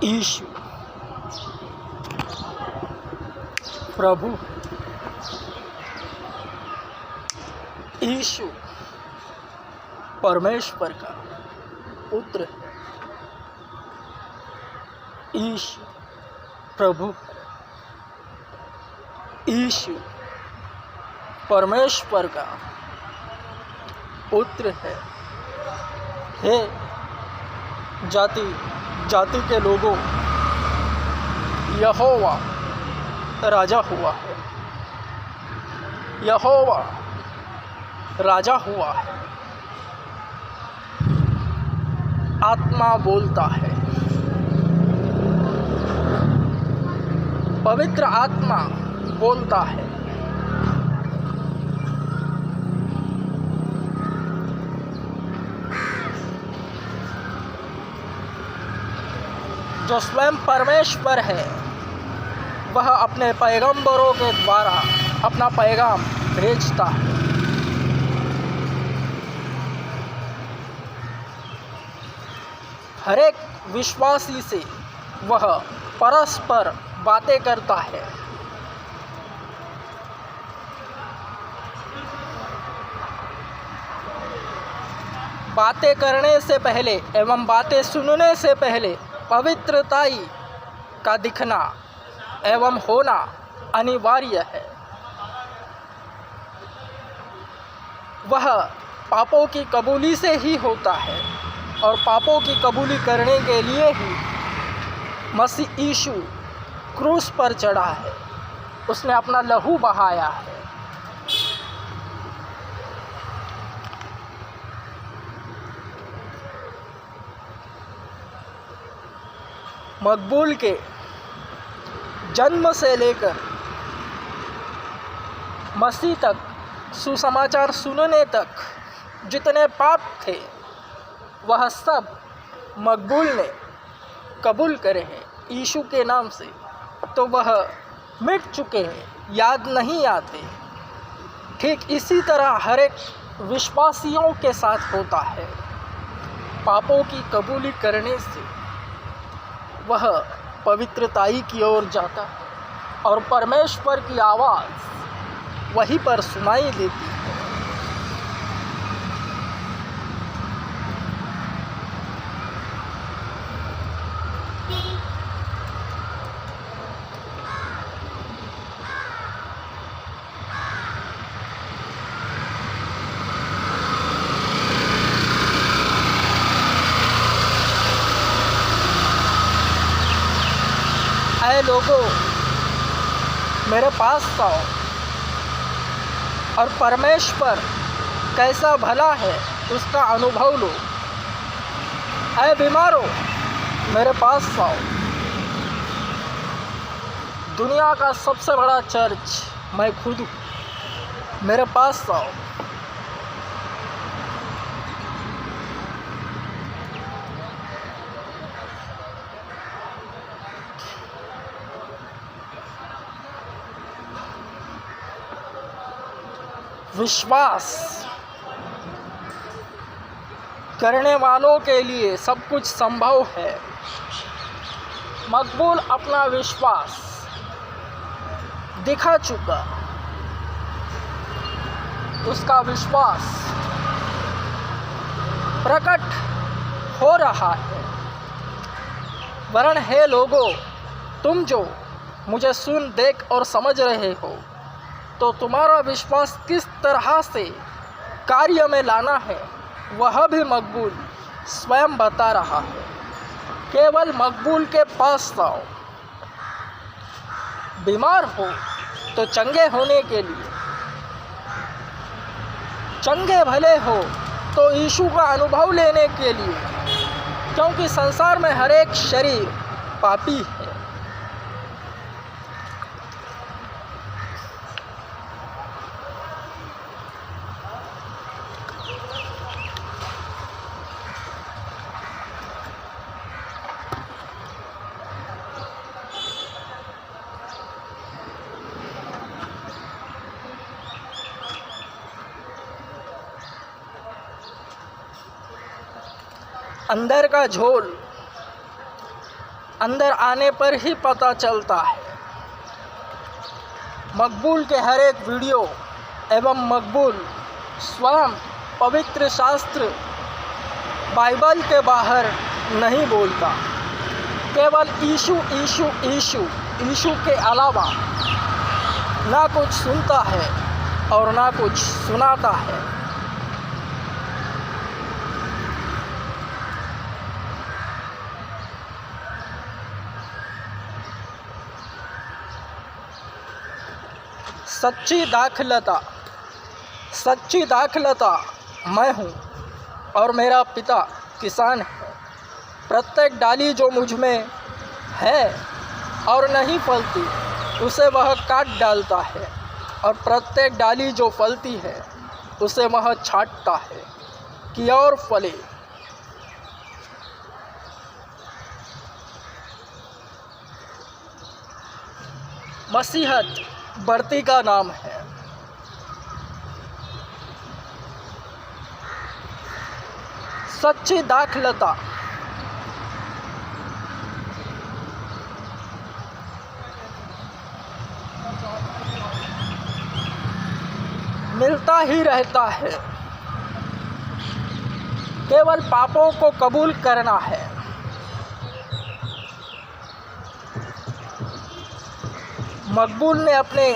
यीशु प्रभु, यीशु परमेश्वर का पुत्र है। यीशु प्रभु, यीशु परमेश्वर का पुत्र है। हे जाति जाति के लोगों, यहोवा राजा हुआ है। यहोवा राजा हुआ है। आत्मा बोलता है, पवित्र आत्मा बोलता है। जो स्वयं परमेश्वर है, वह अपने पैगंबरों के द्वारा अपना पैगाम भेजता है। हर एक विश्वासी से वह परस्पर बातें करता है। बातें करने से पहले एवं बातें सुनने से पहले पवित्रताई का दिखना एवं होना अनिवार्य है। वह पापों की कबूली से ही होता है और पापों की कबूली करने के लिए ही मसीह यीशु क्रूस पर चढ़ा है। उसने अपना लहू बहाया है। मकबूल के जन्म से लेकर मसीह तक सुसमाचार सुनने तक जितने पाप थे, वह सब मकबूल ने कबूल करे हैं यीशु के नाम से। तो वह मिट चुके हैं, याद नहीं आते। ठीक इसी तरह हर एक विश्वासियों के साथ होता है। पापों की कबूली करने से वह पवित्रताई की ओर जाता है और परमेश्वर की आवाज़ वहीं पर सुनाई देती है। ऐ लोगों, मेरे पास आओ और परमेश्वर कैसा भला है उसका अनुभव लो। ऐ बीमारों, मेरे पास आओ। दुनिया का सबसे बड़ा चर्च मैं खुद हूँ। मेरे पास आओ। विश्वास करने वालों के लिए सब कुछ संभव है। मकबूल अपना विश्वास दिखा चुका। उसका विश्वास प्रकट हो रहा है। वरन हे लोगों, तुम जो मुझे सुन, देख और समझ रहे हो, तो तुम्हारा विश्वास किस तरह से कार्य में लाना है, वह भी मकबूल स्वयं बता रहा है। केवल मकबूल के पास आओ। बीमार हो तो चंगे होने के लिए, चंगे भले हो तो यीशु का अनुभव लेने के लिए, क्योंकि संसार में हर एक शरीर पापी है। अंदर का झोल अंदर आने पर ही पता चलता है। मकबूल के हर एक वीडियो एवं मकबूल स्वयं पवित्र शास्त्र बाइबल के बाहर नहीं बोलता, केवल यीशु यीशु यीशु यीशु के अलावा ना कुछ सुनता है और ना कुछ सुनाता है। सच्ची दाखलता मैं हूँ और मेरा पिता किसान है। प्रत्येक डाली जो मुझ में है और नहीं फलती उसे वह काट डालता है, और प्रत्येक डाली जो फलती है उसे वह छांटता है कि और फले। मसीहत बढ़ती का नाम है। सच्ची दाखलता मिलता ही रहता है, केवल पापों को कबूल करना है। मकबूल ने अपने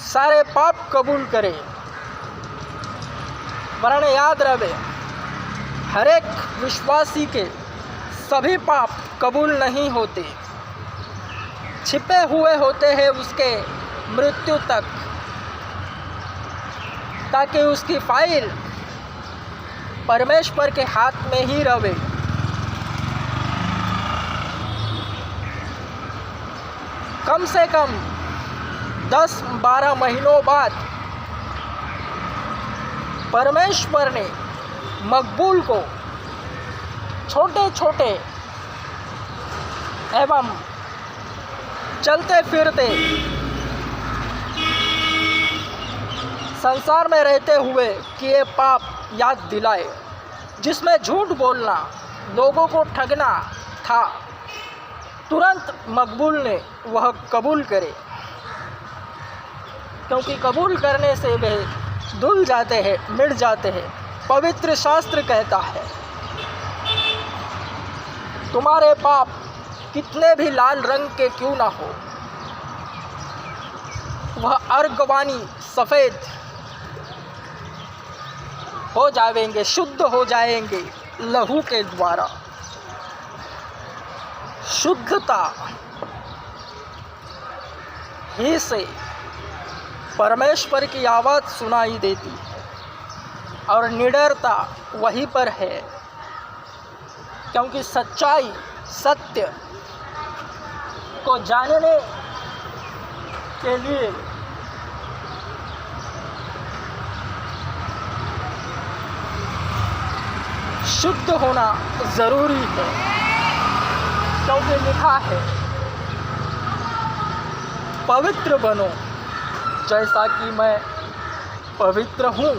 सारे पाप कबूल करे, वरन याद रहे हर एक विश्वासी के सभी पाप कबूल नहीं होते, छिपे हुए होते हैं उसके मृत्यु तक, ताकि उसकी फाइल परमेश्वर के हाथ में ही रहे। कम से कम 10-12 महीनों बाद परमेश्वर ने मकबूल को छोटे छोटे एवं चलते फिरते संसार में रहते हुए किए पाप याद दिलाए, जिसमें झूठ बोलना, लोगों को ठगना था। तुरंत मकबूल ने वह कबूल करे, क्योंकि कबूल करने से वे धुल जाते हैं, मिट जाते हैं। पवित्र शास्त्र कहता है, तुम्हारे पाप कितने भी लाल रंग के क्यों ना हो, वह अर्गवानी सफ़ेद हो जाएंगे, शुद्ध हो जाएंगे लहू के द्वारा। शुद्धता ही से परमेश्वर की आवाज़ सुनाई देती है, और निडरता वहीं पर है, क्योंकि सच्चाई सत्य को जानने के लिए शुद्ध होना ज़रूरी है, क्योंकि लिखा है पवित्र बनो जैसा कि मैं पवित्र हूँ।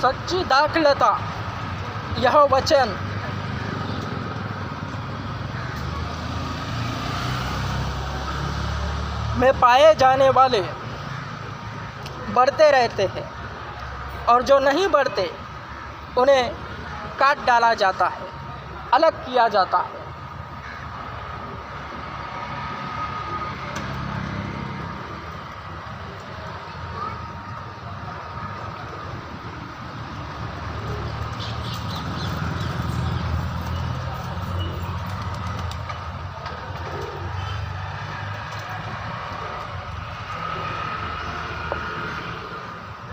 सच्ची दाखलता यह वचन में पाए जाने वाले बढ़ते रहते हैं, और जो नहीं बढ़ते उन्हें काट डाला जाता है, अलग किया जाता है।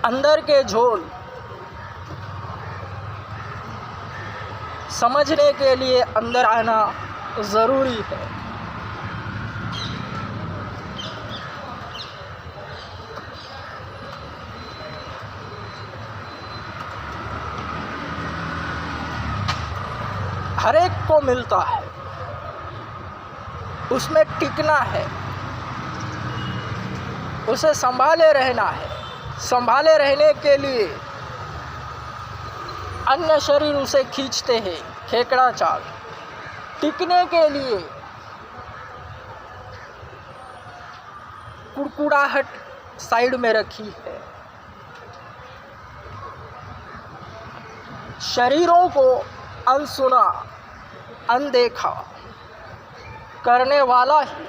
अंदर के झोल समझने के लिए अंदर आना ज़रूरी है। हर एक को मिलता है, उसमें टिकना है, उसे संभाले रहना है। संभाले रहने के लिए अन्य शरीर उसे खींचते हैं, खेकड़ा चाल। टिकने के लिए कुड़कुड़ाहट साइड में रखी है। शरीरों को अनसुना, अनदेखा करने वाला ही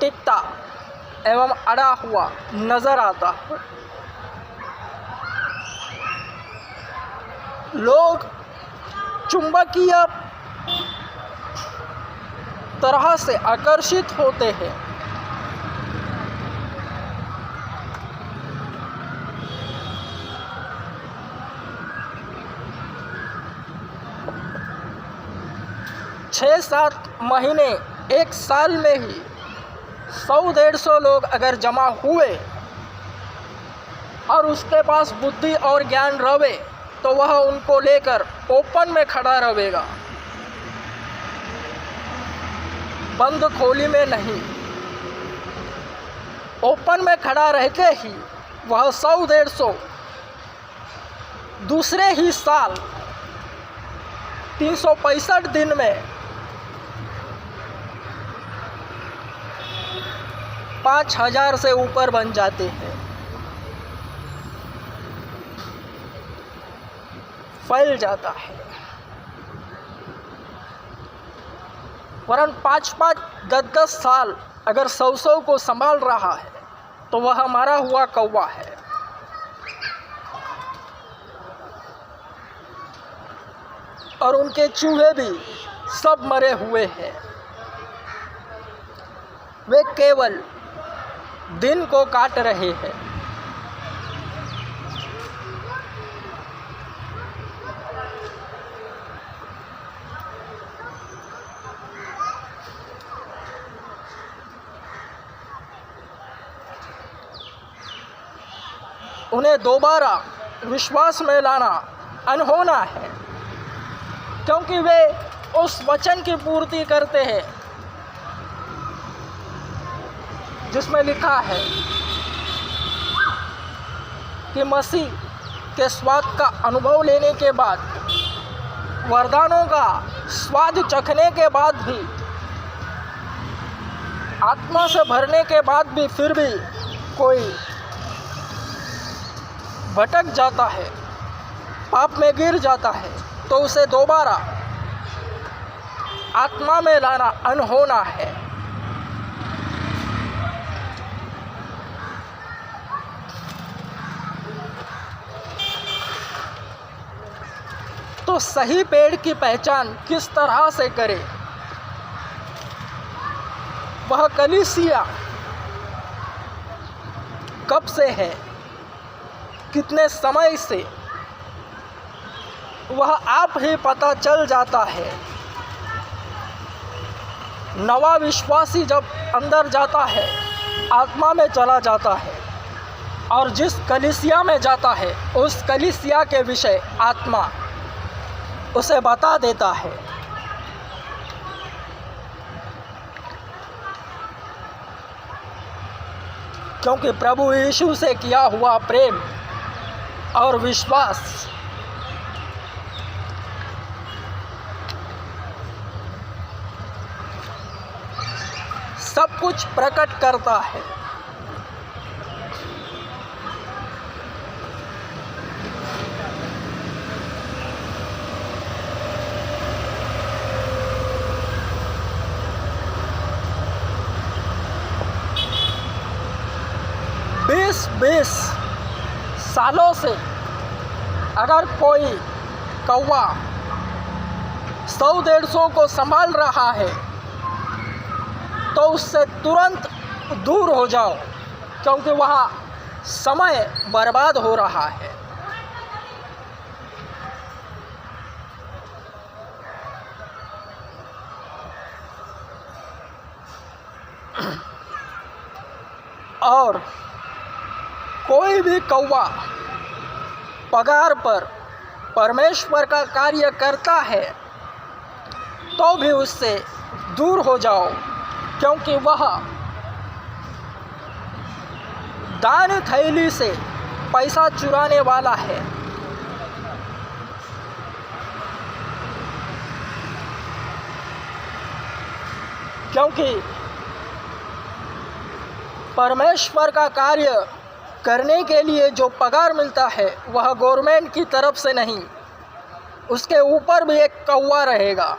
टिकता एवं अड़ा हुआ नजर आता है। लोग चुंबकीय तरह से आकर्षित होते हैं। छः 7 महीने, 1 साल में ही 100-150 लोग अगर जमा हुए और उसके पास बुद्धि और ज्ञान रहे तो वह उनको लेकर ओपन में खड़ा रहेगा, बंद खोली में नहीं। ओपन में खड़ा रहते ही वह 100-150 दूसरे ही साल 365 दिन में 5000 से ऊपर बन जाते हैं, फैल जाता है। वरन 5-5, 10-10 साल अगर 100 को संभाल रहा है तो वह मारा हुआ कौवा है। और उनके चूहे भी सब मरे हुए हैं। वे केवल दिन को काट रहे हैं। उन्हें दोबारा विश्वास में लाना अनहोना है, क्योंकि वे उस वचन की पूर्ति करते हैं जिसमें लिखा है कि मसीह के स्वाद का अनुभव लेने के बाद, वरदानों का स्वाद चखने के बाद भी, आत्मा से भरने के बाद भी फिर भी कोई भटक जाता है, पाप में गिर जाता है, तो उसे दोबारा आत्मा में लाना अनहोना है। तो सही पेड़ की पहचान किस तरह से करें? वह कलीसिया कब से है, कितने समय से, वह आप ही पता चल जाता है। नवा विश्वासी जब अंदर जाता है, आत्मा में चला जाता है और जिस कलीसिया में जाता है उस कलीसिया के विषय आत्मा उसे बता देता है। क्योंकि प्रभु यीशु से किया हुआ प्रेम और विश्वास सब कुछ प्रकट करता है। बीस सालों से अगर कोई कौवा 100-150 को संभाल रहा है तो उससे तुरंत दूर हो जाओ, क्योंकि वहाँ समय बर्बाद हो रहा है। और कोई भी कौवा पगार पर परमेश्वर का कार्य करता है तो भी उससे दूर हो जाओ, क्योंकि वह दान थैली से पैसा चुराने वाला है। क्योंकि परमेश्वर का कार्य करने के लिए जो पगार मिलता है वह गवर्नमेंट की तरफ से नहीं, उसके ऊपर भी एक कौवा रहेगा।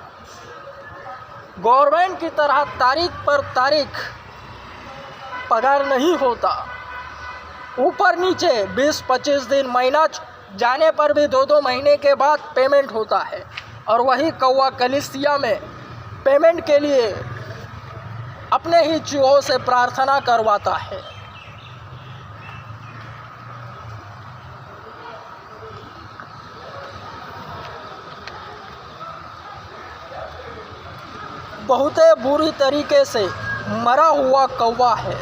गवर्नमेंट की तरह तारीख पर तारीख पगार नहीं होता, ऊपर नीचे 20-25 दिन महीना जाने पर भी 2-2 महीने के बाद पेमेंट होता है। और वही कौवा कलीसिया में पेमेंट के लिए अपने ही चूहों से प्रार्थना करवाता है। बहुत बुरी तरीके से मरा हुआ कौवा है।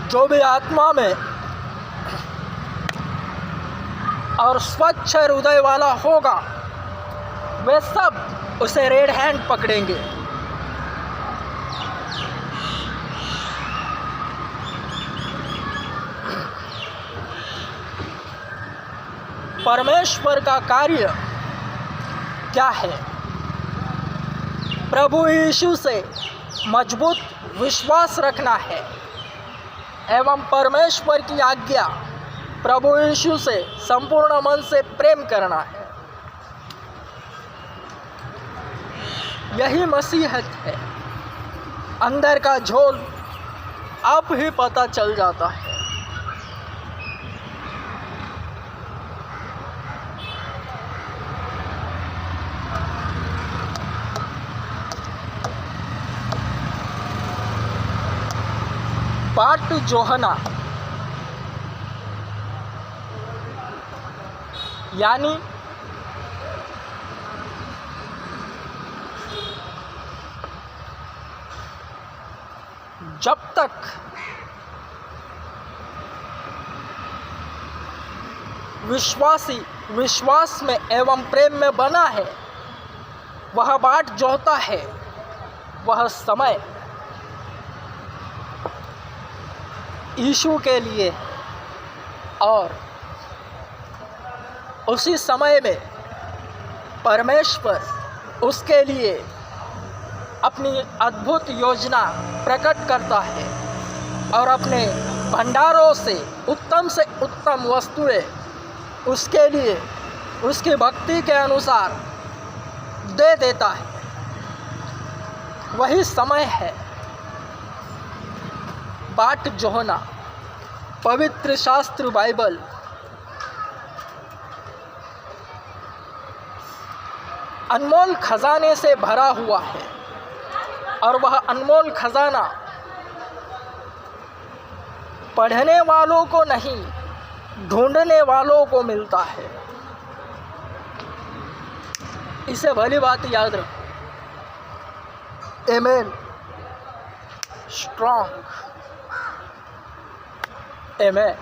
जो भी आत्मा में और स्वच्छ हृदय वाला होगा वे सब उसे रेड हैंड पकड़ेंगे। परमेश्वर का कार्य क्या है? प्रभु यीशु से मजबूत विश्वास रखना है एवं परमेश्वर की आज्ञा प्रभु यीशु से संपूर्ण मन से प्रेम करना है। यही मसीहत है। अंदर का झोल आप ही पता चल जाता है। बाट जोहना यानी जब तक विश्वासी विश्वास में एवं प्रेम में बना है, वह बाट जोहता है, वह समय यीशु के लिए। और उसी समय में परमेश्वर उसके लिए अपनी अद्भुत योजना प्रकट करता है और अपने भंडारों से उत्तम वस्तुएं उसके लिए उसकी भक्ति के अनुसार दे देता है। वही समय है बाट जोहना। पवित्र शास्त्र बाइबल अनमोल खजाने से भरा हुआ है और वह अनमोल खजाना पढ़ने वालों को नहीं, ढूंढने वालों को मिलता है। इसे भली बात याद रखो। आमेन। स्ट्रॉन्ग। Amen.